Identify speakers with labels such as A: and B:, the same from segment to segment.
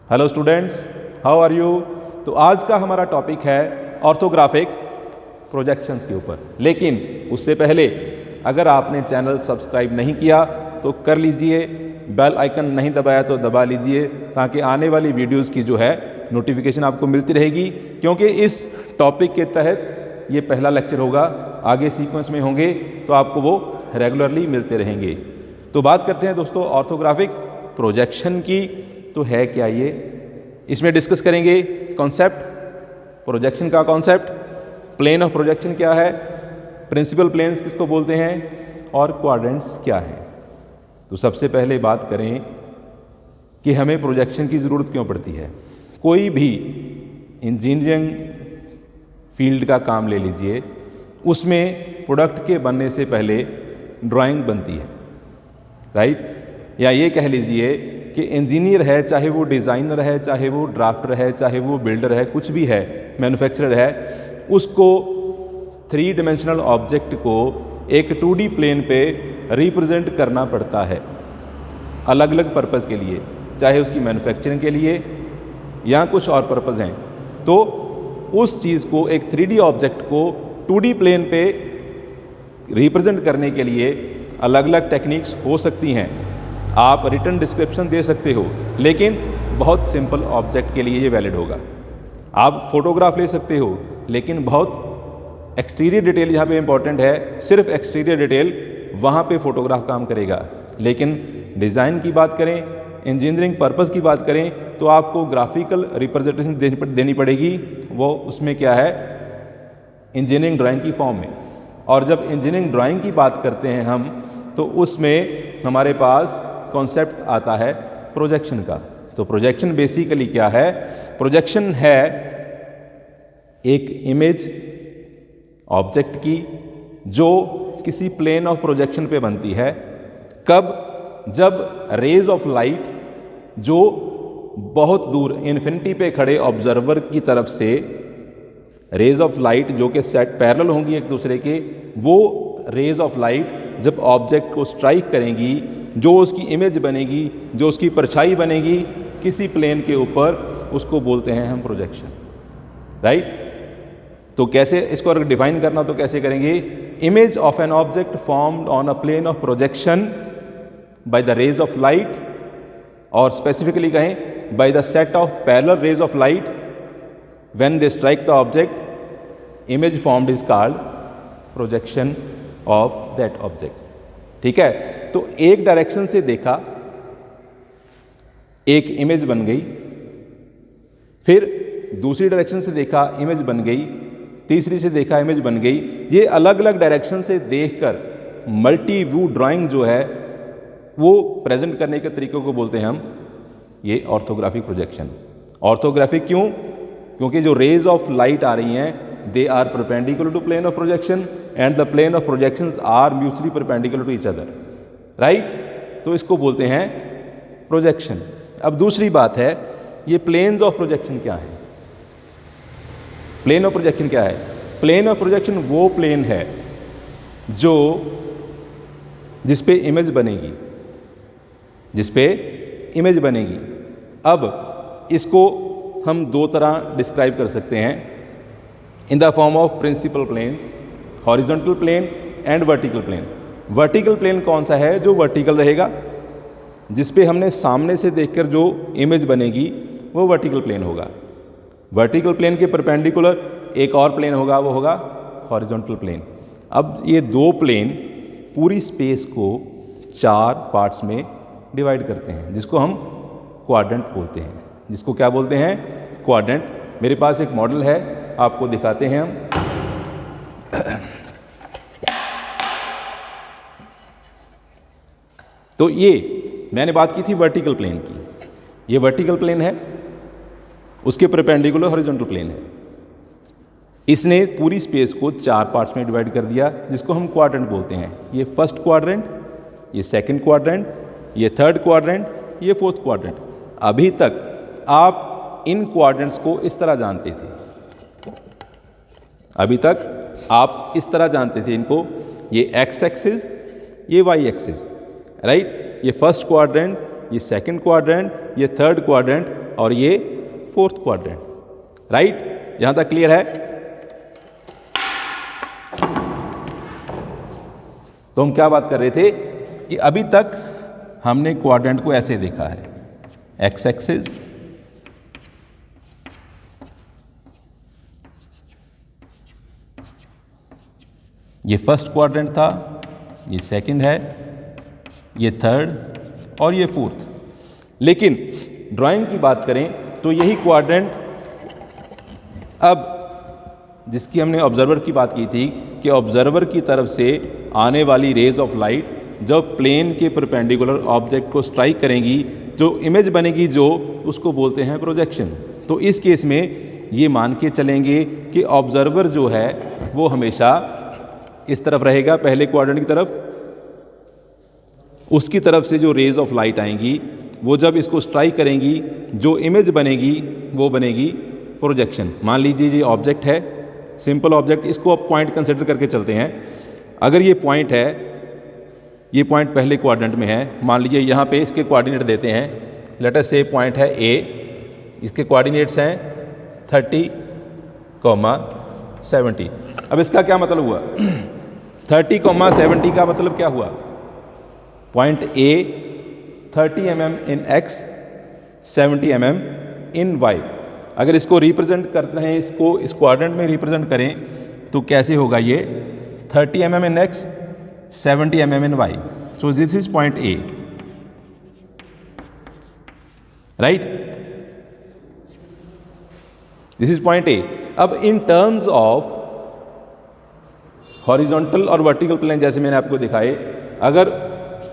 A: Hello students, how are you. तो आज का हमारा टॉपिक है ऑर्थोग्राफिक प्रोजेक्शंस के ऊपर। लेकिन उससे पहले अगर आपने चैनल सब्सक्राइब नहीं किया तो कर लीजिए, बेल आइकन नहीं दबाया तो दबा लीजिए, ताकि आने वाली वीडियोस की जो है नोटिफिकेशन आपको मिलती रहेगी। क्योंकि इस टॉपिक के तहत ये पहला लेक्चर होगा, आगे सीक्वेंस में होंगे तो आपको वो रेगुलरली मिलते रहेंगे। तो बात करते हैं दोस्तों ऑर्थोग्राफिक प्रोजेक्शन की। तो है क्या ये, इसमें डिस्कस करेंगे कॉन्सेप्ट, प्रोजेक्शन का कॉन्सेप्ट, प्लेन ऑफ प्रोजेक्शन क्या है, प्रिंसिपल प्लेन्स किसको बोलते हैं और क्वाड्रेंट्स क्या है। तो सबसे पहले बात करें कि हमें प्रोजेक्शन की ज़रूरत क्यों पड़ती है। कोई भी इंजीनियरिंग फील्ड का काम ले लीजिए, उसमें प्रोडक्ट के बनने से पहले ड्राइंग बनती है, राइट। या ये कह लीजिए कि इंजीनियर है, चाहे वो डिज़ाइनर है, चाहे वो ड्राफ्टर है, चाहे वो बिल्डर है, कुछ भी है, मैन्युफैक्चरर है, उसको 3 डायमेंशनल ऑब्जेक्ट को एक 2D प्लेन पे रिप्रेजेंट करना पड़ता है अलग अलग पर्पज़ के लिए, चाहे उसकी मैन्युफैक्चरिंग के लिए या कुछ और पर्पज़ हैं। तो उस चीज़ को, एक 3D ऑब्जेक्ट को 2D प्लेन पे रिप्रेजेंट करने के लिए अलग अलग टेक्निक्स हो सकती हैं। आप रिटन डिस्क्रिप्शन दे सकते हो, लेकिन बहुत सिंपल ऑब्जेक्ट के लिए ये वैलिड होगा। आप फोटोग्राफ ले सकते हो, लेकिन बहुत एक्सटीरियर डिटेल यहाँ पे इंपॉर्टेंट है, सिर्फ एक्सटीरियर डिटेल, वहाँ पे फोटोग्राफ काम करेगा। लेकिन डिज़ाइन की बात करें, इंजीनियरिंग पर्पज़ की बात करें, तो आपको ग्राफिकल रिप्रेजेंटेशन देनी पड़ेगी। वो उसमें क्या है, इंजीनियरिंग ड्राइंग की फॉर्म में। और जब इंजीनियरिंग ड्राइंग की बात करते हैं हम, तो उसमें हमारे पास कॉन्सेप्ट आता है प्रोजेक्शन का। तो प्रोजेक्शन बेसिकली क्या है, प्रोजेक्शन है एक इमेज ऑब्जेक्ट की जो किसी प्लेन ऑफ प्रोजेक्शन पे बनती है। कब? जब रेज ऑफ लाइट जो बहुत दूर इन्फिनिटी पे खड़े ऑब्जर्वर की तरफ से रेज ऑफ लाइट जो कि सेट पैरेलल होंगी एक दूसरे के, वो रेज ऑफ लाइट जब ऑब्जेक्ट को स्ट्राइक करेंगी, जो उसकी इमेज बनेगी, जो उसकी परछाई बनेगी किसी प्लेन के ऊपर, उसको बोलते हैं हम प्रोजेक्शन, राइट। तो कैसे इसको अगर डिफाइन करना तो कैसे करेंगे, image of an object formed on a plane of projection by the rays of light, और स्पेसिफिकली कहें by the set of parallel rays of light when they strike the object, image formed is called projection of that object. ठीक है। तो एक direction से देखा, एक image बन गई, फिर दूसरी डायरेक्शन से देखा, इमेज बन गई, तीसरी से देखा, इमेज बन गई। ये अलग अलग डायरेक्शन से देखकर मल्टी व्यू ड्राइंग जो है वो प्रेजेंट करने के तरीकों को बोलते हैं हम ये ऑर्थोग्राफिक प्रोजेक्शन। ऑर्थोग्राफिक क्यों? क्योंकि जो रेज ऑफ लाइट आ रही हैं, they are perpendicular to plane of projection and the plane of projections are mutually perpendicular to each other, right? तो इसको बोलते हैं प्रोजेक्शन। अब दूसरी बात है, ये प्लेन्स ऑफ प्रोजेक्शन क्या है। प्लेन ऑफ प्रोजेक्शन क्या है? प्लेन ऑफ प्रोजेक्शन वो प्लेन है जो जिस पे इमेज बनेगी, जिस पे इमेज बनेगी। अब इसको हम दो तरह डिस्क्राइब कर सकते हैं, in the form of principal planes, horizontal plane and vertical plane। vertical plane कौन सा है? जो vertical रहेगा, जिस पे हमने सामने से देखकर जो इमेज बनेगी वो vertical plane होगा। vertical plane के perpendicular एक और प्लेन होगा, वो होगा horizontal plane। अब ये दो प्लेन पूरी स्पेस को 4 पार्ट्स में डिवाइड करते हैं, जिसको हम क्वाड्रेंट बोलते हैं। जिसको क्या बोलते हैं? क्वाड्रेंट। मेरे पास एक मॉडल है, आपको दिखाते हैं हम। तो ये मैंने बात की थी वर्टिकल प्लेन की, ये वर्टिकल प्लेन है, उसके परपेंडिकुलर हॉरिजॉन्टल प्लेन है। इसने पूरी स्पेस को 4 पार्ट्स में डिवाइड कर दिया, जिसको हम क्वाड्रेंट बोलते हैं। ये फर्स्ट क्वाड्रेंट, ये सेकंड क्वाड्रेंट, ये थर्ड क्वाड्रेंट, ये फोर्थ क्वाड्रेंट। अभी तक आप इन क्वाड्रेंट्स को इस तरह जानते थे, अभी तक आप इस तरह जानते थे इनको, ये एक्स एक्सिस, ये वाई एक्सिस, राइट। ये फर्स्ट क्वाड्रेंट, ये सेकंड क्वाड्रेंट, ये थर्ड क्वाड्रेंट, और ये फोर्थ क्वाड्रेंट, राइट? यहां तक क्लियर है? तो हम क्या बात कर रहे थे कि अभी तक हमने क्वाड्रेंट को ऐसे देखा है, एक्स एक्सिस, ये फर्स्ट क्वाड्रेंट था, ये सेकंड है, ये थर्ड और ये फोर्थ। लेकिन ड्राइंग की बात करें तो यही क्वाड्रेंट, अब जिसकी हमने ऑब्जर्वर की बात की थी कि ऑब्जर्वर की तरफ से आने वाली रेज ऑफ लाइट जब प्लेन के परपेंडिकुलर ऑब्जेक्ट को स्ट्राइक करेंगी, जो इमेज बनेगी जो, उसको बोलते हैं प्रोजेक्शन। तो इस केस में ये मान के चलेंगे कि ऑब्जर्वर जो है वो हमेशा इस तरफ रहेगा, पहले क्वाड्रेंट की तरफ, उसकी तरफ से जो रेज ऑफ लाइट आएंगी वो जब इसको स्ट्राइक करेंगी, जो इमेज बनेगी वो बनेगी प्रोजेक्शन। मान लीजिए ये ऑब्जेक्ट है, सिंपल ऑब्जेक्ट, इसको अब पॉइंट कंसिडर करके चलते हैं। अगर ये पॉइंट है, ये पॉइंट पहले क्वाड्रेंट में है, मान लीजिए यहाँ पे इसके कोऑर्डिनेट देते हैं, लेट अस से पॉइंट है ए, इसके कोऑर्डिनेट्स हैं 30, 70। अब इसका क्या मतलब हुआ? 30, 70 का मतलब क्या हुआ? Point A 30 mm in x, 70 mm in y। अगर इसको रिप्रेजेंट करते हैं, इसको इस क्वाड्रेंट में रिप्रेजेंट करें तो कैसे होगा ये? 30 mm in x, 70 mm in y। So this is point A, right? This is point A. अब इन टर्म्स ऑफ हॉरिजॉन्टल और वर्टिकल प्लेन, जैसे मैंने आपको दिखाए, अगर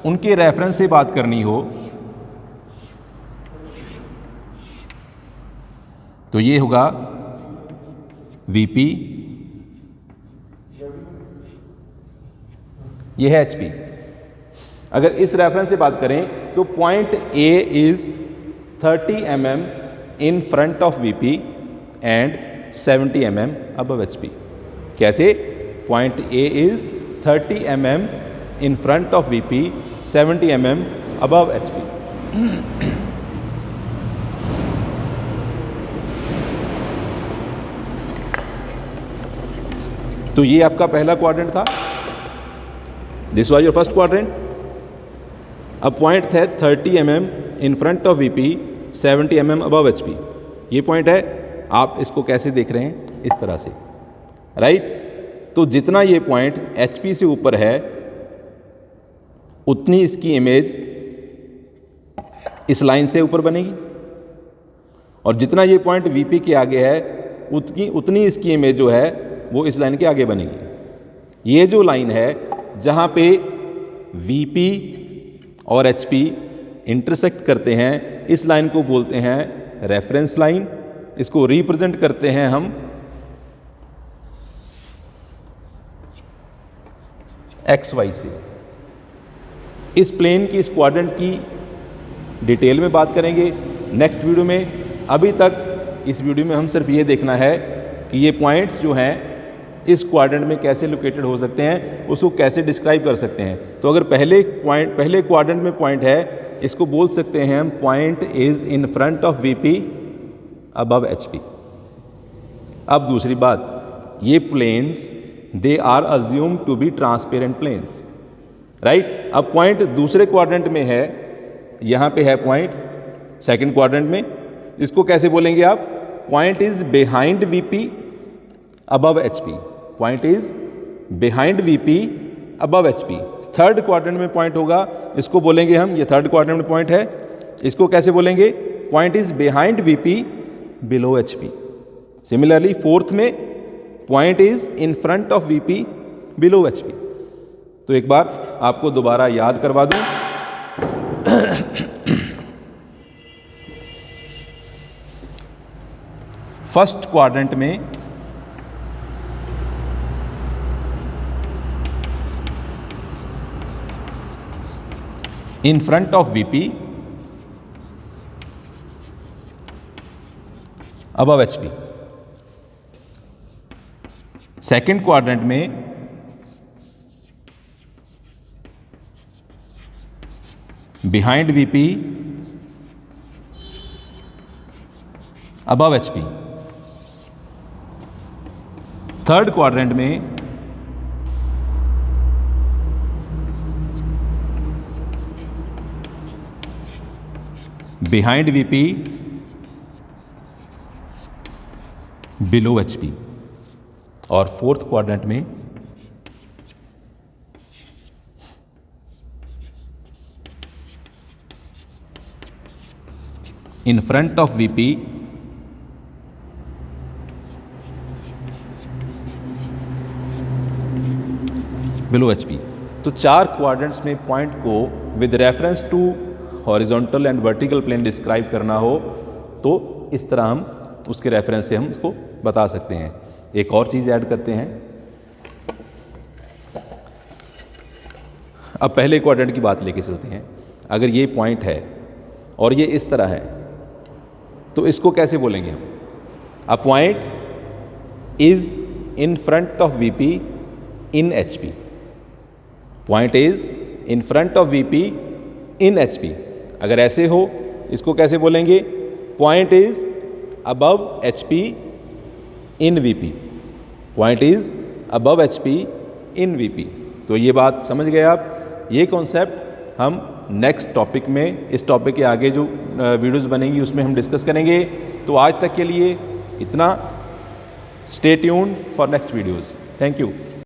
A: उनके रेफरेंस से बात करनी हो तो ये होगा VP, ये है HP। अगर इस रेफरेंस से बात करें तो point A is 30 mm in front of VP and 70 mm above HP। कैसे? Point A is 30 mm in front of VP, 70 mm above HP। तो ये आपका पहला क्वाड्रेंट था, this was your first quadrant. अब पॉइंट है 30 mm in front of VP, 70 mm above HP। ये point है, आप इसको कैसे देख रहे हैं? इस तरह से, राइट? तो जितना ये पॉइंट HP से ऊपर है उतनी इसकी इमेज इस लाइन से ऊपर बनेगी, और जितना ये पॉइंट VP के आगे है उतनी इसकी इमेज जो है वो इस लाइन के आगे बनेगी। ये जो लाइन है जहां पे VP और HP इंटरसेक्ट करते हैं, इस लाइन को बोलते हैं रेफरेंस लाइन। इसको रिप्रेजेंट करते हैं हम XY से। इस प्लेन की, इस क्वाड्रेंट की डिटेल में बात करेंगे नेक्स्ट वीडियो में। अभी तक इस वीडियो में हम सिर्फ ये देखना है कि ये पॉइंट्स जो हैं इस क्वाड्रेंट में कैसे लोकेटेड हो सकते हैं, उसको कैसे डिस्क्राइब कर सकते हैं। तो अगर पहले क्वाड्रेंट में पॉइंट है, इसको बोल सकते हैं हम point is in front of VP above HP। अब दूसरी बात, ये planes they are assumed to be transparent planes, right? अब पॉइंट दूसरे क्वाड्रेंट में है, यहाँ पे है पॉइंट सेकंड क्वाड्रेंट में, इसको कैसे बोलेंगे आप? Point is behind VP above HP। Point is behind VP above HP। Third quadrant में पॉइंट होगा, इसको बोलेंगे हम, ये थर्ड क्वाड्रेंट में पॉइंट है, इसको कैसे बोलेंगे? Point is behind VP below HP। Similarly fourth में point is in front of VP below HP। तो एक बार आपको दोबारा याद करवा दूं, फर्स्ट क्वाड्रेंट में in front of VP above HP। Second quadrant में behind VP above HP। Third quadrant में बिहाइंड VP, बिलो HP। और फोर्थ क्वाड्रेंट में in front of VP, below HP। तो चार क्वाड्रेंट्स में पॉइंट को with reference to horizontal and vertical plane describe करना हो तो इस तरह हम उसके रेफरेंस से हम उसको बता सकते हैं। एक और चीज़ ऐड करते हैं। अब पहले क्वाड्रेंट की बात लेके चलते हैं। अगर ये पॉइंट है और ये इस तरह है तो इसको कैसे बोलेंगे हम? A point is in front of VP in HP। Point is in front of VP in HP। अगर ऐसे हो इसको कैसे बोलेंगे? Point is above HP in VP। Point is above HP in VP। तो ये बात समझ गए आप। ये कॉन्सेप्ट हम नेक्स्ट टॉपिक में, इस टॉपिक के आगे जो वीडियोस बनेंगी उसमें हम डिस्कस करेंगे। तो आज तक के लिए इतना। Stay tuned for next videos. Thank you.